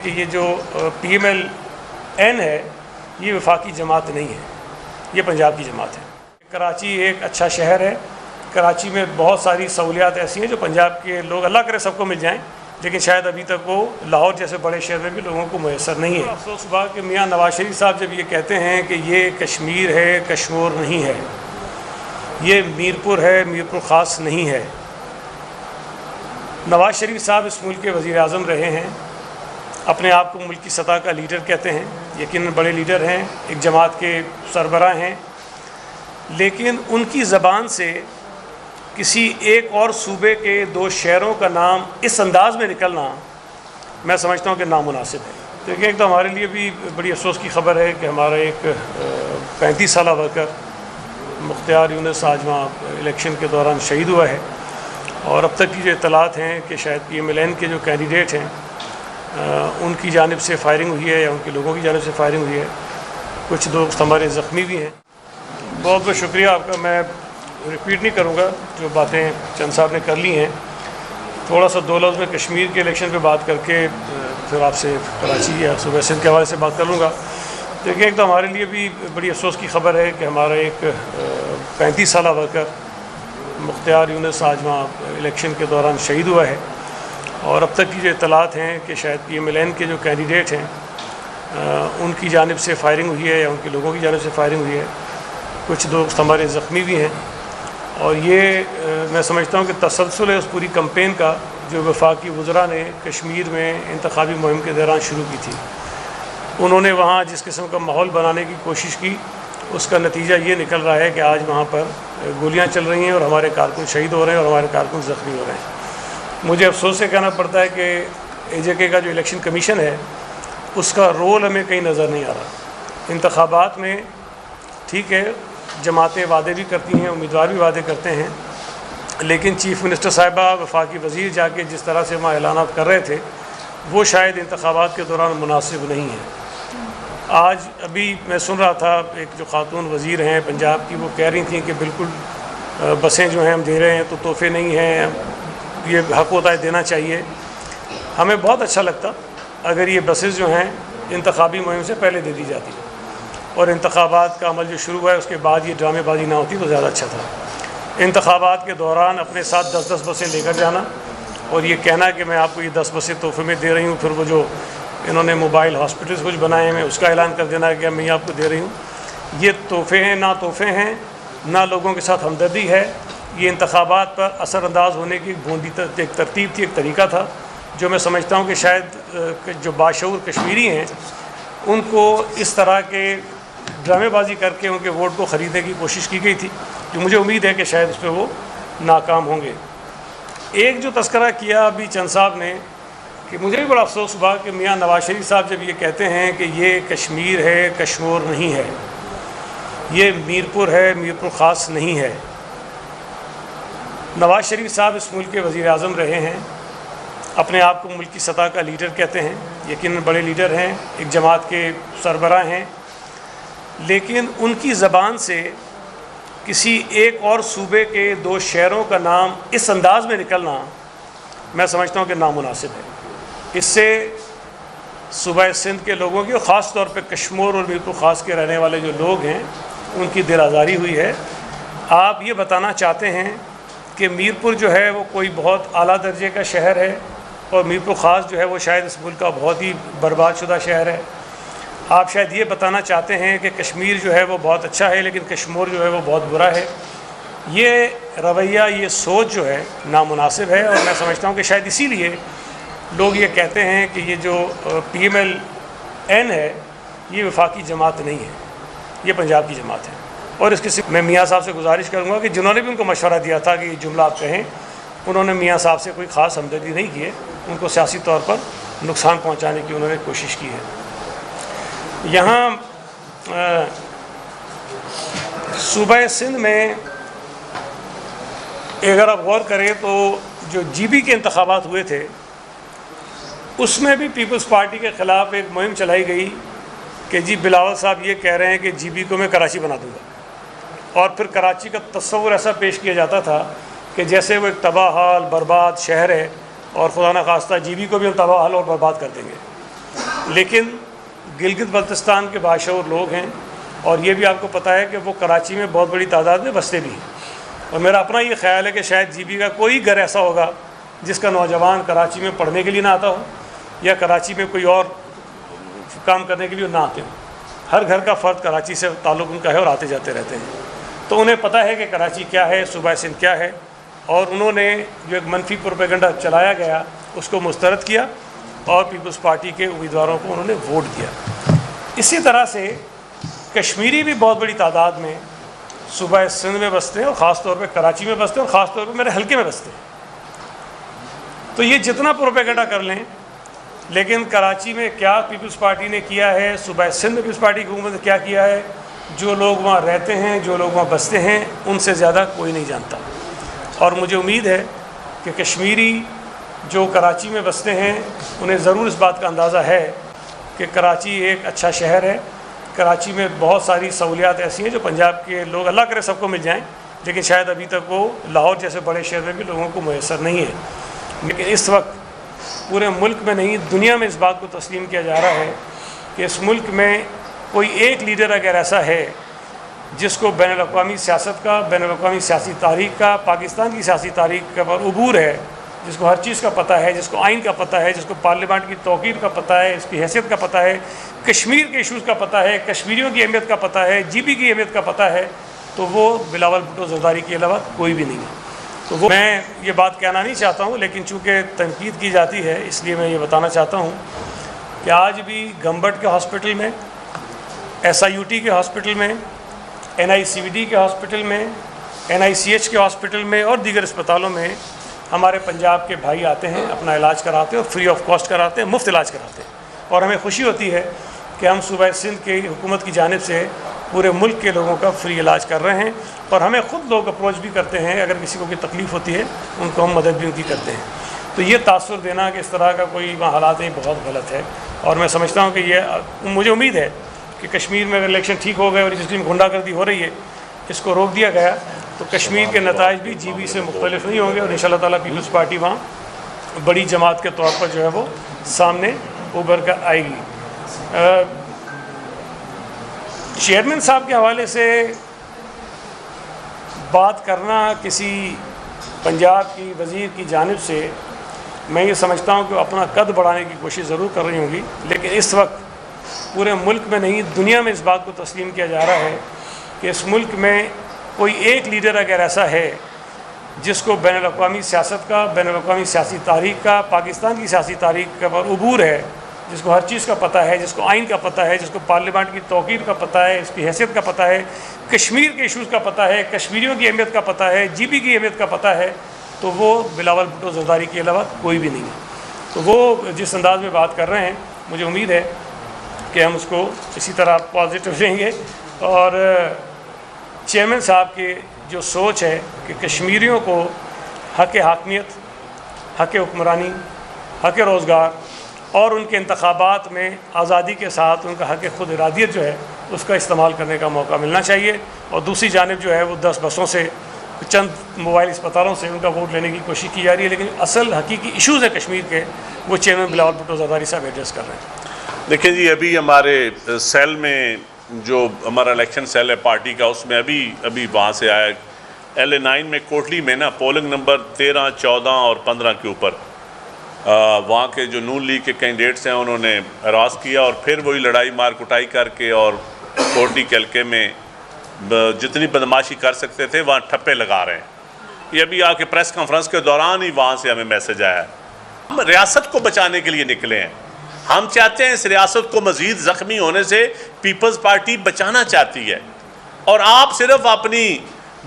کہ یہ جو PMLN ہے یہ وفاقی جماعت نہیں ہے، یہ پنجاب کی جماعت ہے۔ کراچی ایک اچھا شہر ہے، کراچی میں بہت ساری سہولیات ایسی ہیں جو پنجاب کے لوگ اللہ کرے سب کو مل جائیں، لیکن شاید ابھی تک وہ لاہور جیسے بڑے شہر میں بھی لوگوں کو میسر نہیں ہے۔ افسوس ہوا کہ میاں نواز شریف صاحب جب یہ کہتے ہیں کہ یہ کشمیر ہے، کشمور نہیں ہے، یہ میرپور ہے، میرپور خاص نہیں ہے۔ نواز شریف صاحب اس ملک کے وزیر اعظم رہے ہیں، اپنے آپ کو ملک کی سطح کا لیڈر کہتے ہیں، یقیناً بڑے لیڈر ہیں، ایک جماعت کے سربراہ ہیں، لیکن ان کی زبان سے کسی ایک اور صوبے کے دو شہروں کا نام اس انداز میں نکلنا میں سمجھتا ہوں کہ نامناسب ہے۔ دیکھیں، ایک تو ہمارے لیے بھی بڑی افسوس کی خبر ہے کہ ہمارا ایک 35 سالہ ورکر مختار یونس آج وہاں الیکشن کے دوران شہید ہوا ہے، اور اب تک کی جو اطلاعات ہیں کہ شاید PMLN کے جو کینڈیڈیٹ ہیں ان کی جانب سے فائرنگ ہوئی ہے یا ان کے لوگوں کی جانب سے فائرنگ ہوئی ہے، کچھ دوست ہمارے زخمی بھی ہیں۔ بہت بہت شکریہ آپ کا، میں ریپیٹ نہیں کروں گا جو باتیں چند صاحب نے کر لی ہیں، تھوڑا سا دو لفظ میں کشمیر کے الیکشن پہ بات کر کے پھر آپ سے کراچی یا صوبہ سندھ کے حوالے سے بات کر لوں گا۔ دیکھیں، ایک تو ہمارے لیے بھی بڑی افسوس کی خبر ہے کہ ہمارا ایک 35 سالہ ورکر مختار یونس آج وہاں الیکشن کے دوران شہید ہوا ہے، اور اب تک کی جو اطلاعات ہیں کہ شاید PMLN کے جو کینڈیڈیٹ ہیں ان کی جانب سے فائرنگ ہوئی ہے یا ان کے لوگوں کی جانب سے فائرنگ ہوئی ہے، کچھ دوست ہمارے زخمی بھی ہیں، اور یہ میں سمجھتا ہوں کہ تسلسل ہے اس پوری کمپین کا جو وفاقی وزراء نے کشمیر میں انتخابی مہم کے دوران شروع کی تھی۔ انہوں نے وہاں جس قسم کا ماحول بنانے کی کوشش کی، اس کا نتیجہ یہ نکل رہا ہے کہ آج وہاں پر گولیاں چل رہی ہیں اور ہمارے کارکن شہید ہو رہے ہیں اور ہمارے کارکن زخمی ہو رہے ہیں۔ مجھے افسوس سے کہنا پڑتا ہے کہ AJK کا جو الیکشن کمیشن ہے اس کا رول ہمیں کہیں نظر نہیں آ رہا۔ انتخابات میں ٹھیک ہے، جماعتیں وعدے بھی کرتی ہیں، امیدوار بھی وعدے کرتے ہیں، لیکن چیف منسٹر صاحبہ، وفاقی وزیر جا کے جس طرح سے وہاں اعلانات کر رہے تھے وہ شاید انتخابات کے دوران مناسب نہیں ہے۔ آج ابھی میں سن رہا تھا ایک جو خاتون وزیر ہیں پنجاب کی، وہ کہہ رہی تھیں کہ بالکل بسیں جو ہیں ہم دے رہے ہیں تو تحفے نہیں ہیں، یہ حق ہوتا ہے دینا چاہیے۔ ہمیں بہت اچھا لگتا اگر یہ بسز جو ہیں انتخابی مہم سے پہلے دے دی جاتی اور انتخابات کا عمل جو شروع ہوا ہے اس کے بعد یہ ڈرامے بازی نہ ہوتی تو زیادہ اچھا تھا۔ انتخابات کے دوران اپنے ساتھ 10 بسیں لے کر جانا اور یہ کہنا کہ میں آپ کو یہ 10 بسیں تحفے میں دے رہی ہوں، پھر وہ جو انہوں نے موبائل ہاسپٹلس کچھ بنائے ہیں اس کا اعلان کر دینا کہ میں آپ کو دے رہی ہوں، یہ تحفے ہیں، نہ تحفے ہیں، نہ لوگوں کے ساتھ ہمدردی ہے۔ یہ انتخابات پر اثر انداز ہونے کی ایک ترتیب تھی، ایک طریقہ تھا جو میں سمجھتا ہوں کہ شاید جو باشعور کشمیری ہیں ان کو اس طرح کے ڈرامے بازی کر کے ان کے ووٹ کو خریدنے کی کوشش کی گئی تھی، جو مجھے امید ہے کہ شاید اس پہ وہ ناکام ہوں گے۔ ایک جو تذکرہ کیا ابھی چند صاحب نے، کہ مجھے بھی بڑا افسوس ہوا کہ میاں نواز شریف صاحب جب یہ کہتے ہیں کہ یہ کشمیر ہے، کشمور نہیں ہے، یہ میرپور ہے، میرپور خاص نہیں ہے۔ نواز شریف صاحب اس ملک کے وزیر اعظم رہے ہیں، اپنے آپ کو ملک کی سطح کا لیڈر کہتے ہیں، یقیناً بڑے لیڈر ہیں، ایک جماعت کے سربراہ ہیں، لیکن ان کی زبان سے کسی ایک اور صوبے کے دو شہروں کا نام اس انداز میں نکلنا میں سمجھتا ہوں کہ نامناسب ہے۔ اس سے صوبہ سندھ کے لوگوں کی، اور خاص طور پہ کشمور اور میرپور خاص کے رہنے والے جو لوگ ہیں ان کی دل آزاری ہوئی ہے۔ آپ یہ بتانا چاہتے ہیں کہ میرپور جو ہے وہ کوئی بہت اعلیٰ درجے کا شہر ہے اور میرپور خاص جو ہے وہ شاید اس ملک کا بہت ہی برباد شدہ شہر ہے۔ آپ شاید یہ بتانا چاہتے ہیں کہ کشمیر جو ہے وہ بہت اچھا ہے لیکن کشمور جو ہے وہ بہت برا ہے۔ یہ رویہ، یہ سوچ جو ہے نامناسب ہے، اور میں سمجھتا ہوں کہ شاید اسی لیے لوگ یہ کہتے ہیں کہ یہ جو PMLN ہے یہ وفاقی جماعت نہیں ہے، یہ پنجاب کی جماعت ہے۔ اور اس کے میں میاں صاحب سے گزارش کروں گا کہ جنہوں نے بھی ان کو مشورہ دیا تھا کہ یہ جملہ آپ کہیں، انہوں نے میاں صاحب سے کوئی خاص ہمدردی نہیں کی ہے، ان کو سیاسی طور پر نقصان پہنچانے کی انہوں نے کوشش کی ہے۔ یہاں صوبہ سندھ میں اگر آپ غور کریں تو جو GB کے انتخابات ہوئے تھے اس میں بھی پیپلز پارٹی کے خلاف ایک مہم چلائی گئی کہ جی بلاول صاحب یہ کہہ رہے ہیں کہ GB کو میں کراچی بنا دوں گا، اور پھر کراچی کا تصور ایسا پیش کیا جاتا تھا کہ جیسے وہ ایک تباہ حال برباد شہر ہے اور خدا نخواستہ GB کو بھی ہم تباہ حال اور برباد کر دیں گے۔ لیکن گلگت بلتستان کے باشعور لوگ ہیں، اور یہ بھی آپ کو پتہ ہے کہ وہ کراچی میں بہت بڑی تعداد میں بستے بھی ہیں، اور میرا اپنا یہ خیال ہے کہ شاید جی بی کا کوئی گھر ایسا ہوگا جس کا نوجوان کراچی میں پڑھنے کے لیے نہ آتا ہو یا کراچی میں کوئی اور کام کرنے کے لیے نہ آتے ہوں۔ ہر گھر کا فرد کراچی سے تعلق ان کا ہے اور آتے جاتے رہتے ہیں، تو انہیں پتہ ہے کہ کراچی کیا ہے، صوبہ سندھ کیا ہے، اور انہوں نے جو ایک منفی پروپیگنڈا چلایا گیا اس کو مسترد کیا اور پیپلز پارٹی کے امیدواروں کو انہوں نے ووٹ دیا۔ اسی طرح سے کشمیری بھی بہت بڑی تعداد میں صوبہ سندھ میں بستے ہیں، اور خاص طور پہ کراچی میں بستے ہیں، اور خاص طور پہ میرے حلقے میں بستے ہیں۔ تو یہ جتنا پروپیگنڈا کر لیں، لیکن کراچی میں کیا پیپلز پارٹی نے کیا ہے، صوبہ سندھ میں پیپلز پارٹی کی حکومت نے کیا کیا ہے، جو لوگ وہاں رہتے ہیں، جو لوگ وہاں بستے ہیں، ان سے زیادہ کوئی نہیں جانتا۔ اور مجھے امید ہے کہ کشمیری جو کراچی میں بستے ہیں انہیں ضرور اس بات کا اندازہ ہے کہ کراچی ایک اچھا شہر ہے۔ کراچی میں بہت ساری سہولیات ایسی ہیں جو پنجاب کے لوگ، اللہ کرے سب کو مل جائیں، لیکن شاید ابھی تک وہ لاہور جیسے بڑے شہر میں بھی لوگوں کو میسر نہیں ہے۔ لیکن اس وقت پورے ملک میں نہیں، دنیا میں اس بات کو تسلیم کیا جا رہا ہے کہ اس ملک میں کوئی ایک لیڈر اگر ایسا ہے جس کو بین الاقوامی سیاست کا، بین الاقوامی سیاسی تاریخ کا، پاکستان کی سیاسی تاریخ کا پر عبور ہے، جس کو ہر چیز کا پتہ ہے، جس کو آئین کا پتہ ہے، جس کو پارلیمنٹ کی توقیر کا پتہ ہے، اس کی حیثیت کا پتہ ہے، کشمیر کے ایشوز کا پتہ ہے، کشمیریوں کی اہمیت کا پتہ ہے، جی بی کی اہمیت کا پتہ ہے، تو وہ بلاول بھٹو زرداری کے علاوہ کوئی بھی نہیں ہے۔ تو وہ میں یہ بات کہنا نہیں چاہتا ہوں، لیکن چونکہ تنقید کی جاتی ہے اس لیے میں یہ بتانا چاہتا ہوں کہ آج بھی گمبٹ کے ہاسپٹل میں، ایس آئی یو ٹی کے ہاسپٹل میں، این آئی سی وی ڈی کے ہاسپٹل میں، این آئی سی ایچ کے ہاسپٹل میں اور دیگر اسپتالوں میں ہمارے پنجاب کے بھائی آتے ہیں، اپنا علاج کراتے ہیں اور فری آف کاسٹ کراتے ہیں، مفت علاج کراتے ہیں، اور ہمیں خوشی ہوتی ہے کہ ہم صوبہ سندھ کی حکومت کی جانب سے پورے ملک کے لوگوں کا فری علاج کر رہے ہیں، اور ہمیں خود لوگ اپروچ بھی کرتے ہیں، اگر کسی کو کوئی تکلیف ہوتی ہے ان کو ہم مدد بھی ان کی کرتے ہیں۔ تو یہ تاثر دینا کہ اس طرح کا کوئی وہاں حالات ہے بہت غلط ہے، اور میں سمجھتا ہوں کہ یہ مجھے امید ہے کہ کشمیر میں اگر الیکشن ٹھیک ہو گئے اور اس ٹیم گنڈا گردی ہو رہی ہے اس کو روک دیا گیا تو کشمیر کے نتائج بھی جی بی سے مختلف نہیں ہوں گے، اور انشاءاللہ تعالیٰ پیپلز پارٹی وہاں بڑی جماعت کے طور پر جو ہے وہ سامنے ابھر کر آئے گی۔ چیئرمین صاحب کے حوالے سے بات کرنا کسی پنجاب کی وزیر کی جانب سے، میں یہ سمجھتا ہوں کہ وہ اپنا قد بڑھانے کی کوشش ضرور کر رہی ہوں گی، لیکن اس وقت پورے ملک میں نہیں، دنیا میں اس بات کو تسلیم کیا جا رہا ہے کہ اس ملک میں کوئی ایک لیڈر اگر ایسا ہے جس کو بین الاقوامی سیاست کا، بین الاقوامی سیاسی تاریخ کا، پاکستان کی سیاسی تاریخ کا پر عبور ہے، جس کو ہر چیز کا پتہ ہے، جس کو آئین کا پتہ ہے، جس کو پارلیمنٹ کی توقیر کا پتہ ہے، اس کی حیثیت کا پتہ ہے، کشمیر کے ایشوز کا پتہ ہے، کشمیریوں کی اہمیت کا پتہ ہے، جی بی کی اہمیت کا پتہ ہے، تو وہ بلاول بھٹو زرداری کے علاوہ کوئی بھی نہیں ہے۔ تو وہ جس انداز میں بات کر رہے ہیں مجھے امید ہے کہ ہم اس کو اسی طرح پازیٹیو لیں گے، اور چیئرمین صاحب کی جو سوچ ہے کہ کشمیریوں کو حق حاکمیت، حق حکمرانی، حق روزگار اور ان کے انتخابات میں آزادی کے ساتھ ان کا حق خود ارادیت جو ہے اس کا استعمال کرنے کا موقع ملنا چاہیے، اور دوسری جانب جو ہے وہ 10 بسوں سے، چند موبائل اسپتالوں سے ان کا ووٹ لینے کی کوشش کی جا رہی ہے، لیکن اصل حقیقی ایشوز ہیں کشمیر کے، وہ چیئرمین بلاول بھٹو زرداری صاحب ایڈریس کر رہے ہیں۔ دیکھیں جی، ابھی ہمارے سیل میں جو ہمارا الیکشن سیل ہے پارٹی کا، اس میں ابھی وہاں سے آیا LA9 میں کوٹلی میں نا پولنگ نمبر 13، 14 اور 15 کے اوپر وہاں کے جو نون لیگ کے کینڈیڈیٹس ہیں انہوں نے ہراس کیا، اور پھر وہی لڑائی مار کٹائی کر کے اور کوٹلی کے حلقے میں جتنی بدماشی کر سکتے تھے وہاں ٹھپے لگا رہے ہیں۔ یہ ابھی آ کے پریس کانفرنس کے دوران ہی وہاں سے ہمیں میسج آیا ہے۔ ہم ریاست کو بچانے کے لیے نکلے ہیں، ہم چاہتے ہیں اس ریاست کو مزید زخمی ہونے سے پیپلز پارٹی بچانا چاہتی ہے، اور آپ صرف اپنی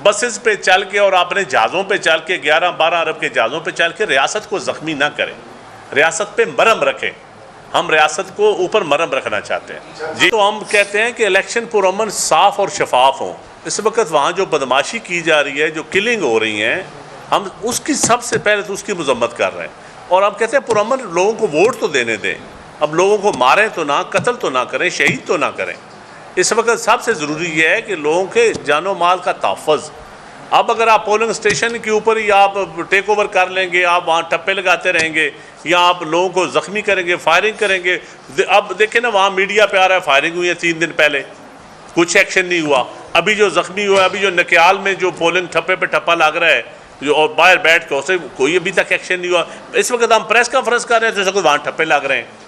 بسز پہ چل کے اور اپنے جہازوں پہ چل کے 11-12 ارب کے جہازوں پہ چل کے ریاست کو زخمی نہ کریں، ریاست پہ مرہم رکھیں۔ ہم ریاست کو اوپر مرہم رکھنا چاہتے ہیں جی۔ تو ہم کہتے ہیں کہ الیکشن پرامن صاف اور شفاف ہوں۔ اس وقت وہاں جو بدماشی کی جا رہی ہے، جو کلنگ ہو رہی ہیں، ہم اس کی سب سے پہلے تو اس کی مذمت کر رہے ہیں، اور ہم کہتے ہیں پرامن لوگوں کو ووٹ تو دینے دیں، اب لوگوں کو ماریں تو نہ، قتل تو نہ کریں، شہید تو نہ کریں۔ اس وقت سب سے ضروری یہ ہے کہ لوگوں کے جان و مال کا تحفظ۔ اب اگر آپ پولنگ اسٹیشن کے اوپر ہی آپ ٹیک اوور کر لیں گے، آپ وہاں ٹپے لگاتے رہیں گے یا آپ لوگوں کو زخمی کریں گے، فائرنگ کریں گے. اب دیکھیں نا وہاں میڈیا پہ آ رہا ہے فائرنگ ہوئی ہے 3 دن پہلے، کچھ ایکشن نہیں ہوا. ابھی جو زخمی ہوا ہے، ابھی جو نکیال میں جو پولنگ ٹھپے پہ ٹھپا لگ رہا ہے جو اور باہر بیٹھ کے اسے کوئی ابھی تک ایکشن نہیں ہوا. اس وقت ہم پریس کانفرنس کر رہے ہیں تو جیسے کوئی وہاں ٹھپے لگ رہے ہیں.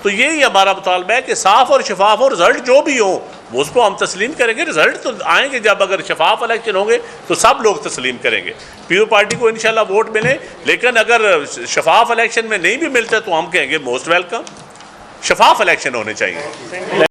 تو یہی ہمارا مطالبہ ہے کہ صاف اور شفاف اور رزلٹ جو بھی ہوں وہ اس کو ہم تسلیم کریں گے. رزلٹ تو آئیں گے جب اگر شفاف الیکشن ہوں گے تو سب لوگ تسلیم کریں گے. پیو پارٹی کو انشاءاللہ ووٹ ملے، لیکن اگر شفاف الیکشن میں نہیں بھی ملتے تو ہم کہیں گے موسٹ ویلکم. شفاف الیکشن ہونے چاہیے.